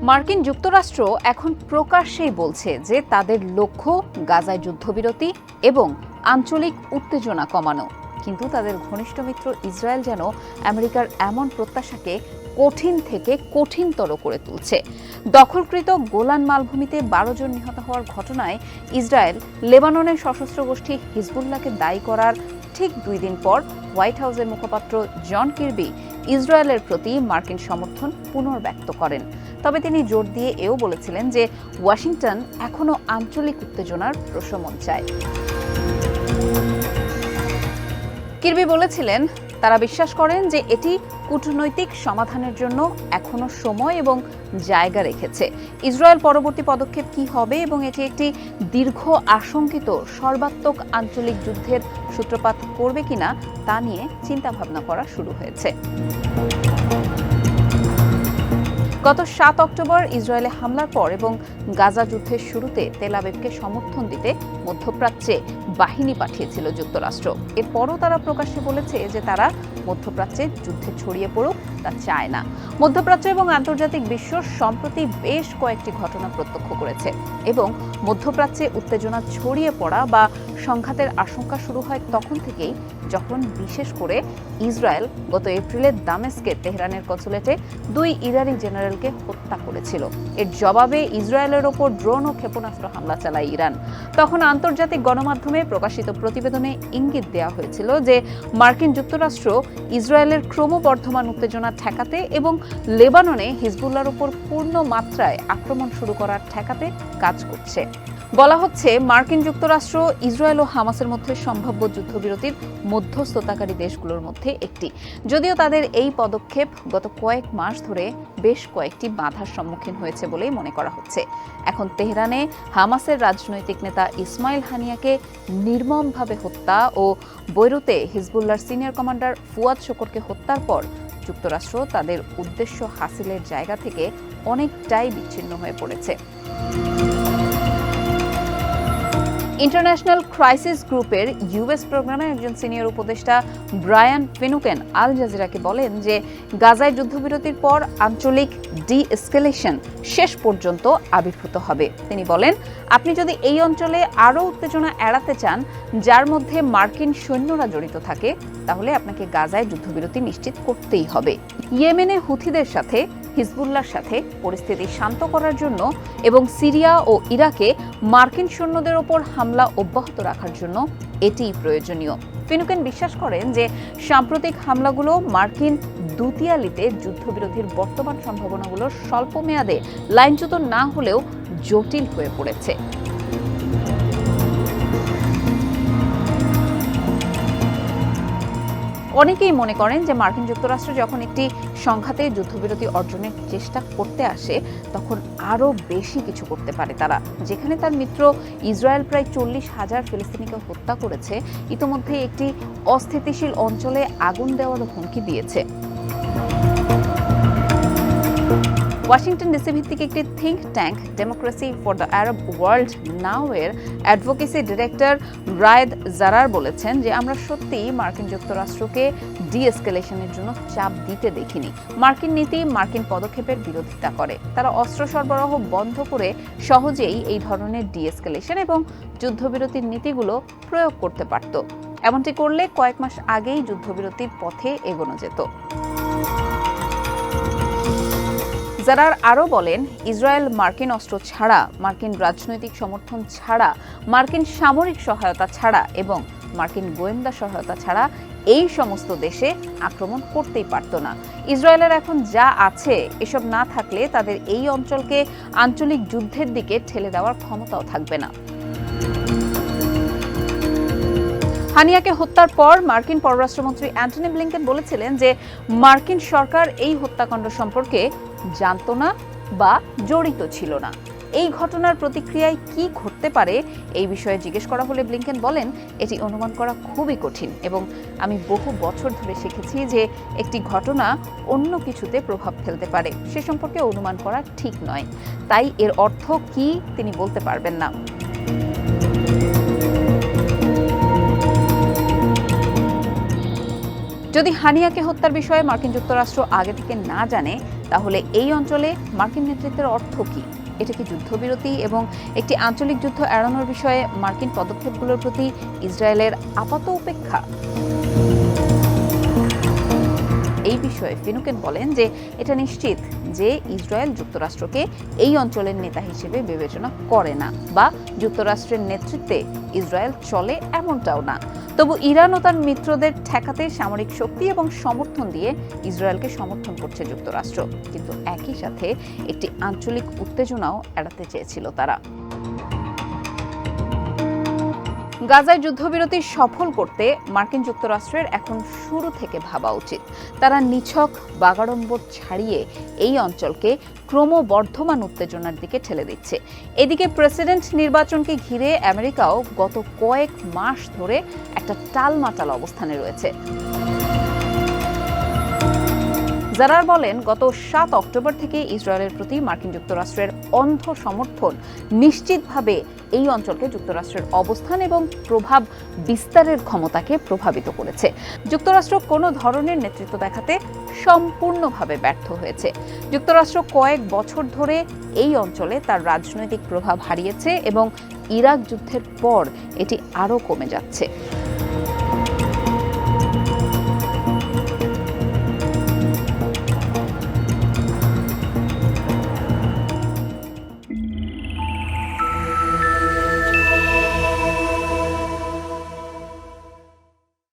মার্কিন যুক্তরাষ্ট্র এখন প্রকাশ্যেই বলছে যে তাদের লক্ষ্য গাজায় যুদ্ধবিরতি এবং আঞ্চলিক উত্তেজনা কমানো, কিন্তু তাদের ঘনিষ্ঠ মিত্র ইসরায়েল যেন আমেরিকার এমন প্রত্যাশাকে কঠিন থেকে কঠিনতর করে তুলছে। দখলকৃত গোলান মালভূমিতে 12 জন নিহত হওয়ার ঘটনায় ইসরায়েল লেবাননের সশস্ত্র গোষ্ঠী হিজবুল্লাহকে দায়ী করার ঠিক 2 দিন পর হোয়াইট হাউসের মুখপাত্র জন কির্বি ইসরায়েলের প্রতি মার্কিন সমর্থন পুনর্ব্যক্ত করেন। তবে তিনি জোর দিয়ে এও বলেছিলেন যে ওয়াশিংটন এখনও আঞ্চলিক উত্তেজনার প্রশমন চায়। কির্বি বলেছিলেন, তারা বিশ্বাস করেন যে এটি কূটনৈতিক সমাধানের জন্য এখনো সময় এবং জায়গা রেখেছে। ইসরায়েল পরবর্তী পদক্ষেপ কি হবে এবং এটি একটি দীর্ঘ আশঙ্কিত সর্বাত্মক আঞ্চলিক যুদ্ধের সূত্রপাত করবে কিনা তা নিয়ে চিন্তাভাবনা করা শুরু হয়েছে। গত 7 অক্টোবর ইসরায়েলে হামলার পর এবং গাজা যুদ্ধের শুরুতে তেল আবিবকে সমর্থন দিতে মধ্যপ্রাচ্যে বাহিনী পাঠিয়েছিল যুক্তরাষ্ট্র। এরপরও তারা প্রকাশ্যে বলেছে যে তারা মধ্যপ্রাচ্যে যুদ্ধে ছড়িয়ে পড়ুক তা চায় না। মধ্যপ্রাচ্য এবং আন্তর্জাতিক বিশ্ব সম্প্রতি বেশ কয়েকটি ঘটনা প্রত্যক্ষ করেছে এবং মধ্যপ্রাচ্যে উত্তেজনা ছড়িয়ে পড়া বা সংঘাতের আশঙ্কা শুরু হয় তখন থেকেই, যখন বিশেষ করে ইসরায়েল গত এপ্রিলে দামেস্কে তেহরানের কনসুলেটে 2 ইরানি জেনারেলকে হত্যা করেছিল। এর জবাবে ইসরায়েলের ওপর ড্রোন ও ক্ষেপণাস্ত্র হামলা চালায় ইরান। তখন আন্তর্জাতিক গণমাধ্যমে প্রকাশিত প্রতিবেদনে ইঙ্গিত দেওয়া হয়েছিল যে মার্কিন যুক্তরাষ্ট্র ইসরায়েলের ক্রমবর্ধমান উত্তেজনা ঠেকাতে এবং লেবাননে হিজবুল্লাহর উপর পূর্ণ মাত্রায় আক্রমণ শুরু করার ঠেকাতে কাজ করছে। বলা হচ্ছে মার্কিন যুক্তরাষ্ট্র ইসরায়েল ও হামাসের মধ্যে সম্ভাব্য যুদ্ধবিরতির মধ্যস্থতাকারী দেশগুলোর মধ্যে একটি, যদিও তাদের এই পদক্ষেপ গত কয়েক মাস ধরে বেশ কয়েকটি বাধার সম্মুখীন হয়েছে বলেই মনে করা হচ্ছে। এখন তেহরানে হামাসের রাজনৈতিক নেতা ইসমাইল হানিয়াকে নির্মমভাবে হত্যা ও বৈরুতে হিজবুল্লাহর সিনিয়র কমান্ডার ফুয়াদ শকরকে হত্যার পর যুক্তরাষ্ট্র তাদের উদ্দেশ্য হাসিলের জায়গা থেকে অনেকটাই বিচ্ছিন্ন হয়ে পড়েছে। ইন্টারন্যাশনাল ক্রাইসিস গ্রুপের ইউএস প্রোগ্রামে একজন সিনিয়র উপদেষ্টা ব্রায়ান ফিনুকেন আল জাজিরাকে বলেন যে গাজায় যুদ্ধবিরতির পর আঞ্চলিক ডি-এসকেলেশন শেষ পর্যন্ত আবির্ভূত হবে। তিনি বলেন, আপনি যদি এই অঞ্চলে আরও উত্তেজনা এড়াতে চান যার মধ্যে মার্কিন সৈন্যরা জড়িত থাকে, তাহলে আপনাকে গাজায় যুদ্ধবিরতি নিশ্চিত করতেই হবে। ইয়েমেনে হুথিদের সাথে হিজবুল্লাহর সাথে পরিস্থিতি শান্ত করার জন্য এবং সিরিয়া ও ইরাকে মার্কিন সৈন্যদের ওপর হামলা অব্যাহত রাখার জন্য এটিই প্রয়োজনীয়। ফিনুকেন বিশ্বাস করেন যে সাম্প্রতিক হামলাগুলো মার্কিন দুতিয়ালিতে যুদ্ধবিরতির বর্তমান সম্ভাবনাগুলো স্বল্প মেয়াদে লাইনচ্যুত না হলেও জটিল হয়ে পড়েছে। অনেকেই মনে করেন যে মার্কিন যুক্তরাষ্ট্র যখন একটি সংঘাতে যুদ্ধবিরতি অর্জনের চেষ্টা করতে আসে তখন আরও বেশি কিছু করতে পারে তারা। যেখানে তার মিত্র ইসরায়েল প্রায় 40,000 ফিলিস্তিনিকে হত্যা করেছে, ইতোমধ্যে একটি অস্থিতিশীল অঞ্চলে আগুন দেওয়ারও হুমকি দিয়েছে। ওয়াশিংটন ডিসি ভিত্তিক একটি think tank Democracy for the Arab World Now এর অ্যাডভোকেসি ডিরেক্টর রায়েদ জারার বলেছেন যে আমরা সত্যিই মার্কিন যুক্তরাষ্ট্রকে ডি-এসকেলেশনের জন্য চাপ দিতে দেখিনি। মার্কিন নীতি মার্কিন পদক্ষেপের বিরোধিতা করে। তারা অস্ত্র সরবরাহ বন্ধ করে সহজেই এই ধরনের ডি-এসকেলেশন এবং যুদ্ধবিরতির নীতিগুলো প্রয়োগ করতে পারত। এমনটি করলে কয়েক মাস আগেই যুদ্ধবিরতির পথে এগোনো যেত। জারার আরও বলেন, ইসরায়েল মার্কিন অস্ত্র ছাড়া, মার্কিন রাজনৈতিক সমর্থন ছাড়া, মার্কিন সামরিক সহায়তা ছাড়া এবং মার্কিন গোয়েন্দা সহায়তা ছাড়া এই সমস্ত দেশে আক্রমণ করতেই পারত না। ইসরায়েলের এখন যা আছে এসব না থাকলে তাদের এই অঞ্চলকে আঞ্চলিক যুদ্ধের দিকে ঠেলে দেওয়ার ক্ষমতাও থাকবে না। হানিয়াকে হত্যার পর মার্কিন পররাষ্ট্রমন্ত্রী অ্যান্টনি ব্লিংকেন বলেছিলেন যে মার্কিন সরকার এই হত্যাকাণ্ড সম্পর্কে জানত না বা জড়িত ছিল না। এই ঘটনার প্রতিক্রিয়ায় কি ঘটতে পারে এই বিষয়ে জিজ্ঞেস করা হলে ব্লিংকেন বলেন, এটি অনুমান করা খুবই কঠিন এবং আমি বহু বছর ধরে শিখেছি যে একটি ঘটনা অন্য কিছুতে প্রভাব ফেলতে পারে, সে সম্পর্কে অনুমান করা ঠিক নয়। তাই এর অর্থ কি তিনি বলতে পারবেন না। যদি হানিয়াকে হত্যার বিষয়ে মার্কিন যুক্তরাষ্ট্র আগে থেকে না জানে, তাহলে এই অঞ্চলে মার্কিন নেতৃত্বের অর্থ কী? এটা কি যুদ্ধবিরতি এবং একটি আঞ্চলিক যুদ্ধ এড়ানোর বিষয়ে মার্কিন পদক্ষেপগুলোর প্রতি ইসরায়েলের আপাত উপেক্ষা? এই বিষয়ে ফিনুকেন বলেন যে এটা নিশ্চিত যে ইসরায়েল যুক্তরাষ্ট্রকে এই অঞ্চলের নেতা হিসেবে বিবেচনা করে না, বা যুক্তরাষ্ট্রের নেতৃত্বে ইসরায়েল চলে এমনটাও না। তবু ইরান ও তার মিত্রদের ঠেকাতে সামরিক শক্তি এবং সমর্থন দিয়ে ইসরায়েলকে সমর্থন করছে যুক্তরাষ্ট্র, কিন্তু একই সাথে একটি আঞ্চলিক উত্তেজনাও এড়াতে চেয়েছিল তারা। গাজায় যুদ্ধবিরতি সফল করতে মার্কিন যুক্তরাষ্ট্রের এখন শুরু থেকে ভাবা উচিত। তারা নিছক বাগাড়ম্বর ছাড়িয়ে এই অঞ্চলকে ক্রমবর্ধমান উত্তেজনার দিকে ঠেলে দিচ্ছে। এদিকে প্রেসিডেন্ট নির্বাচনকে ঘিরে আমেরিকাও গত কয়েক মাস ধরে একটা টালমাটাল অবস্থানে রয়েছে। জারার বলেন, গত 7 অক্টোবর থেকে ইসরায়েলের প্রতি মার্কিন যুক্তরাষ্ট্রের অন্ধ সমর্থন নিশ্চিতভাবে এই অঞ্চলকে যুক্তরাষ্ট্রের অবস্থান এবং প্রভাব বিস্তারের ক্ষমতাকে প্রভাবিত করেছে। যুক্তরাষ্ট্র কোনো ধরনের নেতৃত্ব দেখাতে সম্পূর্ণভাবে ব্যর্থ হয়েছে। যুক্তরাষ্ট্র কয়েক বছর ধরে এই অঞ্চলে তার রাজনৈতিক প্রভাব হারিয়েছে এবং ইরাক যুদ্ধের পর এটি আরও কমে যাচ্ছে।